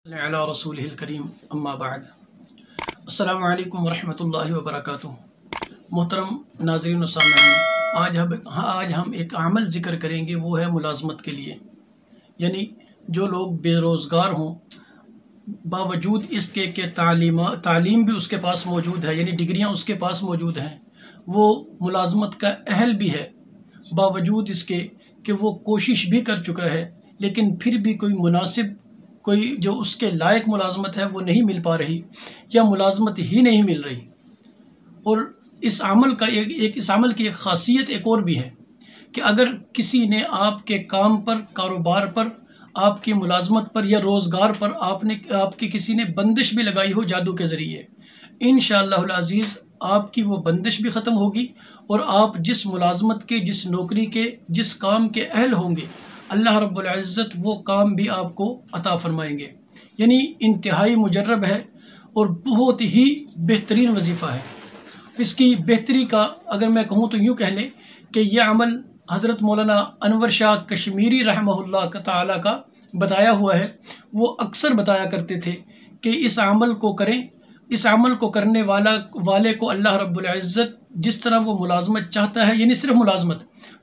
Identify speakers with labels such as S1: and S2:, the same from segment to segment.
S1: अला रसूलिहिल करीम अम्मा बाद। अस्सलामु अलैकुम वरहमतुल्लाहि वबरकातुहू। मोहतरम नाज़रीन व सामीन, आज हम एक अमल ज़िक्र करेंगे, वो है मुलाज़मत के लिए। यानी जो लोग बेरोज़गार हों, बावजूद इसके कि तालीम भी उसके पास मौजूद है, यानी डिग्रियां उसके पास मौजूद हैं, वो मुलाज़मत का अहल भी है, बावजूद इसके कि वो कोशिश भी कर चुका है, लेकिन फिर भी कोई जो उसके लायक मुलाज़मत है वो नहीं मिल पा रही, या मुलाज़मत ही नहीं मिल रही। और इस अमल की एक ख़ासियत एक और भी है कि अगर किसी ने आपके काम पर, कारोबार पर, आपकी मुलाज़मत पर या रोज़गार पर आपकी किसी ने बंदिश भी लगाई हो जादू के ज़रिए, इंशाअल्लाहुल अज़ीज़ आपकी वो बंदिश भी ख़त्म होगी और आप जिस मुलाज़मत के, जिस नौकरी के, जिस काम के अहल होंगे, अल्लाह रब्बुल इज़्ज़त वो काम भी आपको अता फ़रमाएंगे। यानी इंतहाई मुजर्रब है और बहुत ही बेहतरीन वजीफ़ा है। इसकी बेहतरी का अगर मैं कहूँ तो यूँ कह लें कि यह अमल हज़रत मौलाना अनवर शाह कश्मीरी रहमहुल्लाह ताला का बताया हुआ है। वो अक्सर बताया करते थे कि इस अमल को करें, इस अमल को करने वाले को अल्लाह रब्बुल इज़्ज़त जिस तरह वो मुलाज़मत चाहता है, यानी सिर्फ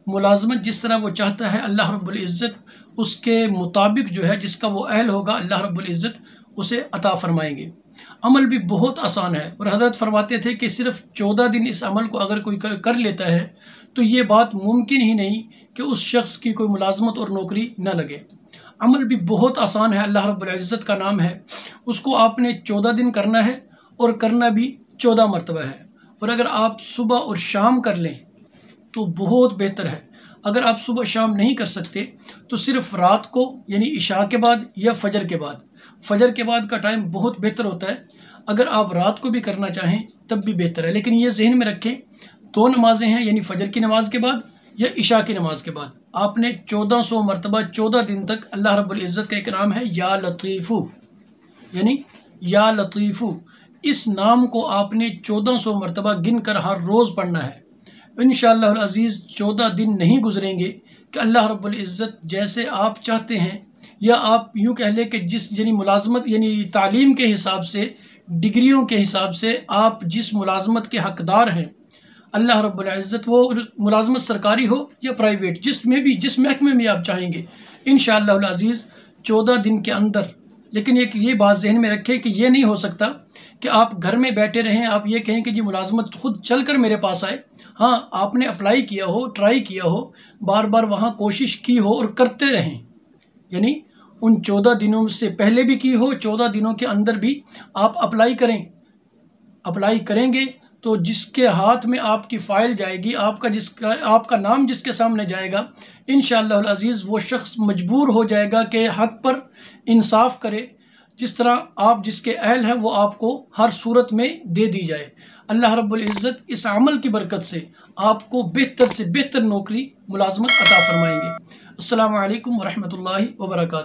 S1: मुलाज़मत जिस तरह वो चाहता है, अल्लाह रब्बुल इज़्ज़त उसके मुताबिक जो है, जिसका वो अहल होगा, अल्लाह रब्बुल इज़्ज़त उसे अता फ़रमाएंगे। अमल भी बहुत आसान है और हज़रत फरमाते थे कि सिर्फ 14 दिन इस अमल को अगर कोई कर लेता है तो ये बात मुमकिन ही नहीं कि उस शख्स की कोई मुलाज़मत और नौकरी न लगे। अमल भी बहुत आसान है, अल्लाह रब्बुल इज़्ज़त का नाम है, उसको आपने 14 दिन करना है और करना भी 14 मरतबा है। और अगर आप सुबह और शाम कर लें तो बहुत बेहतर है। अगर आप सुबह शाम नहीं कर सकते तो सिर्फ रात को, यानी इशा के बाद या फजर के बाद का टाइम बहुत बेहतर होता है। अगर आप रात को भी करना चाहें तब भी बेहतर है, लेकिन ये जहन में रखें 2 नमाजें हैं, यानी फजर की नमाज के बाद या इशा की नमाज के बाद आपने 1400 मरतबा 14 दिन तक अल्लाह रब्बुल इज़्ज़त का एक नाम है या लतीफ़ू, यानी या लतीफ़ू, इस नाम को आपने 1400 मरतबा गिन कर हर रोज़ पढ़ना है। इंशाअल्लाहुल अज़ीज़ 14 दिन नहीं गुजरेंगे कि अल्लाह रब्बुल इज़्ज़त जैसे आप चाहते हैं, या आप यूँ कह लें कि यानी मुलाज़मत, यानी तालीम के हिसाब से, डिग्रियों के हिसाब से आप जिस मुलाज़मत के हक़दार हैं, अल्लाह रब्बुल इज़्ज़त वो मुलाज़मत सरकारी हो या प्राइवेट, जिस महकमे में आप चाहेंगे, इंशाअल्लाहुल अज़ीज़ 14 दिन के अंदर। लेकिन एक ये बात जहन में रखें कि ये नहीं हो सकता कि आप घर में बैठे रहें, आप ये कहें कि जी मुलाज़मत खुद चल कर मेरे पास आए। हाँ, आपने अप्लाई किया हो, ट्राई किया हो, बार बार वहाँ कोशिश की हो और करते रहें, यानी उन 14 दिनों से पहले भी की हो, 14 दिनों के अंदर भी आप अप्लाई करेंगे तो जिसके हाथ में आपकी फ़ाइल जाएगी, आपका नाम जिसके सामने जाएगा, इंशाअल्लाहुल अज़ीज़ वो शख्स मजबूर हो जाएगा कि हक़ पर इंसाफ करे, जिस तरह आप जिसके अहल हैं वो आपको हर सूरत में दे दी जाए। अल्लाह रब्बुल इज़्ज़त इस अमल की बरकत से आपको बेहतर से बेहतर नौकरी, मुलाज़मत अता फ़रमाएंगे। अस्सलामु अलैकुम वरहमतुल्लाहि वबरकातुहू।